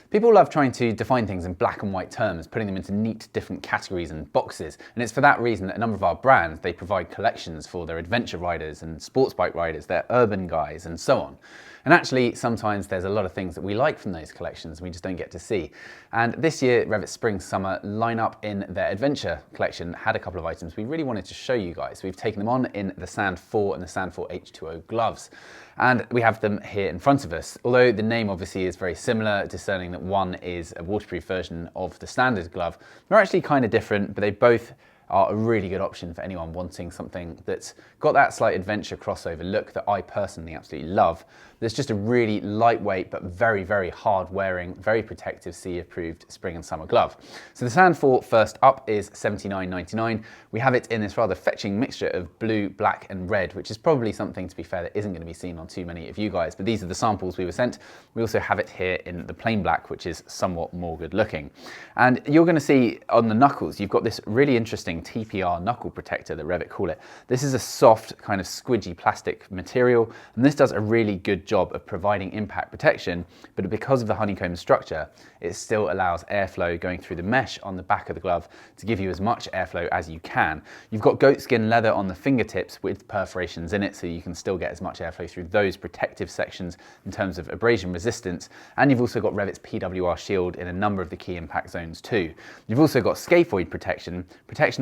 People love trying to define things in black and white terms, putting them into neat different categories and boxes. And it's for that reason that a number of our brands, they provide collections for their adventure riders and sports bike riders, their urban guys and so on. And actually, sometimes there's a lot of things that we like from those collections and we just don't get to see. And this year, Revit Spring Summer lineup in their adventure collection had a couple of items we really wanted to show you guys. We've taken them on in the Sand 4 and the Sand 4 H2o gloves. And we have them here in front of us. Although the name obviously is very similar, discerning that one is a waterproof version of the standard glove, they're actually kind of different, but they both are a really good option for anyone wanting something that's got that slight adventure crossover look that I personally absolutely love. There's just a really lightweight but very, very hard wearing, very protective CE approved spring and summer glove. So the Sand 4 first up is $79.99. We have it in this rather fetching mixture of blue, black and red, which is probably something, to be fair, that isn't going to be seen on too many of you guys, but these are the samples we were sent. We also have it here in the plain black, which is somewhat more good looking. And you're going to see on the knuckles, you've got this really interesting TPR knuckle protector that Revit call it. This is a soft kind of squidgy plastic material, and this does a really good job of providing impact protection, but because of the honeycomb structure, it still allows airflow going through the mesh on the back of the glove to give you as much airflow as you can. You've got goatskin leather on the fingertips with perforations in it, so you can still get as much airflow through those protective sections in terms of abrasion resistance, and you've also got Revit's PWR shield in a number of the key impact zones too. You've also got scaphoid protection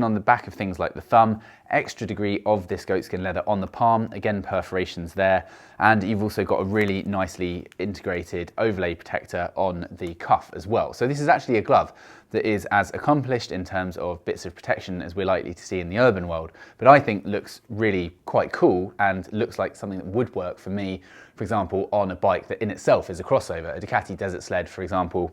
on the back of things like the thumb, extra degree of this goatskin leather on the palm, again perforations there, and you've also got a really nicely integrated overlay protector on the cuff as well. So this is actually a glove that is as accomplished in terms of bits of protection as we're likely to see in the urban world, but I think looks really quite cool and looks like something that would work for me, for example, on a bike that in itself is a crossover. A Ducati Desert Sled, for example,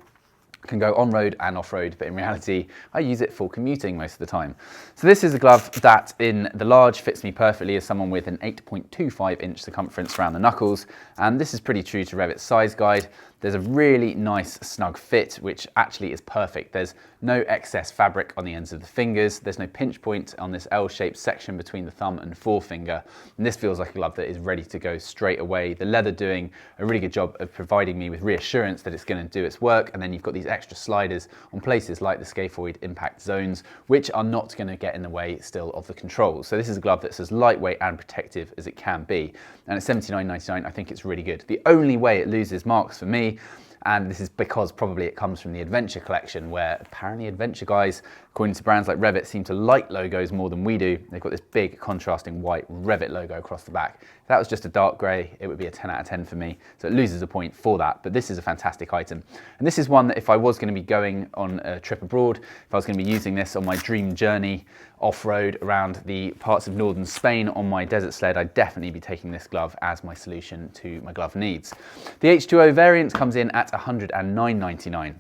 can go on-road and off-road, but in reality, I use it for commuting most of the time. So this is a glove that in the large fits me perfectly as someone with an 8.25 inch circumference around the knuckles, and this is pretty true to Revit's size guide. There's a really nice snug fit, which actually is perfect. There's no excess fabric on the ends of the fingers. There's no pinch point on this L-shaped section between the thumb and forefinger. And this feels like a glove that is ready to go straight away. The leather doing a really good job of providing me with reassurance that it's going to do its work. And then you've got these extra sliders on places like the scaphoid impact zones, which are not going to get in the way still of the controls. So this is a glove that's as lightweight and protective as it can be. And at $79.99, I think it's really good. The only way it loses marks for me, and this is because probably it comes from the adventure collection, where apparently adventure guys, according to brands like Revit, seem to like logos more than we do. They've got this big contrasting white Revit logo across the back. If that was just a dark grey, it would be a 10 out of 10 for me. So it loses a point for that, but this is a fantastic item. And this is one that if I was going to be going on a trip abroad, if I was going to be using this on my dream journey off-road around the parts of northern Spain on my desert sled, I'd definitely be taking this glove as my solution to my glove needs. The H2o variant comes in at $109.99.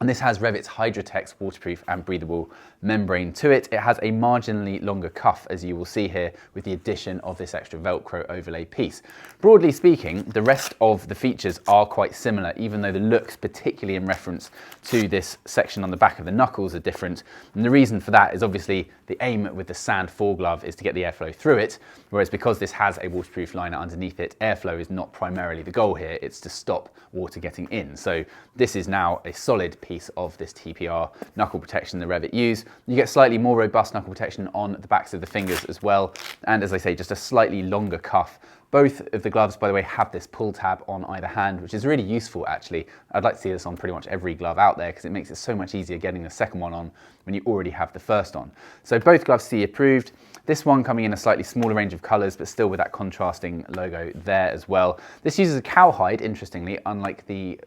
And this has Revit's Hydratex waterproof and breathable membrane to it. It has a marginally longer cuff, as you will see here, with the addition of this extra Velcro overlay piece. Broadly speaking, the rest of the features are quite similar, even though the looks, particularly in reference to this section on the back of the knuckles, are different. And the reason for that is obviously the aim with the Sand 4 glove is to get the airflow through it, whereas because this has a waterproof liner underneath it, airflow is not primarily the goal here, it's to stop water getting in. So this is now a solid piece of this TPR knuckle protection that Revit use. You get slightly more robust knuckle protection on the backs of the fingers as well, and as I say, just a slightly longer cuff. Both of the gloves, by the way, have this pull tab on either hand, which is really useful actually. I'd like to see this on pretty much every glove out there because it makes it so much easier getting the second one on when you already have the first on. So both gloves CE approved. This one coming in a slightly smaller range of colours, but still with that contrasting logo there as well. This uses a cowhide, interestingly, unlike the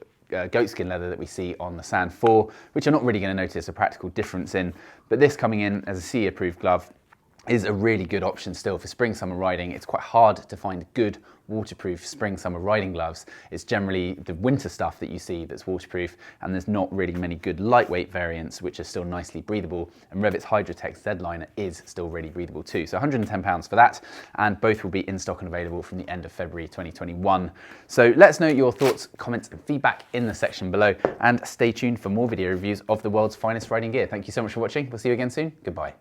goatskin leather that we see on the Sand 4, which you're not really going to notice a practical difference in, but this coming in as a CE approved glove is a really good option still for spring summer riding. It's quite hard to find good waterproof spring summer riding gloves. It's generally the winter stuff that you see that's waterproof, and there's not really many good lightweight variants which are still nicely breathable, and Revit's Hydratex Z-liner is still really breathable too. So £110 for that, and both will be in stock and available from the end of February 2021. So let us know your thoughts, comments and feedback in the section below, and stay tuned for more video reviews of the world's finest riding gear. Thank you so much for watching. We'll see you again soon. Goodbye.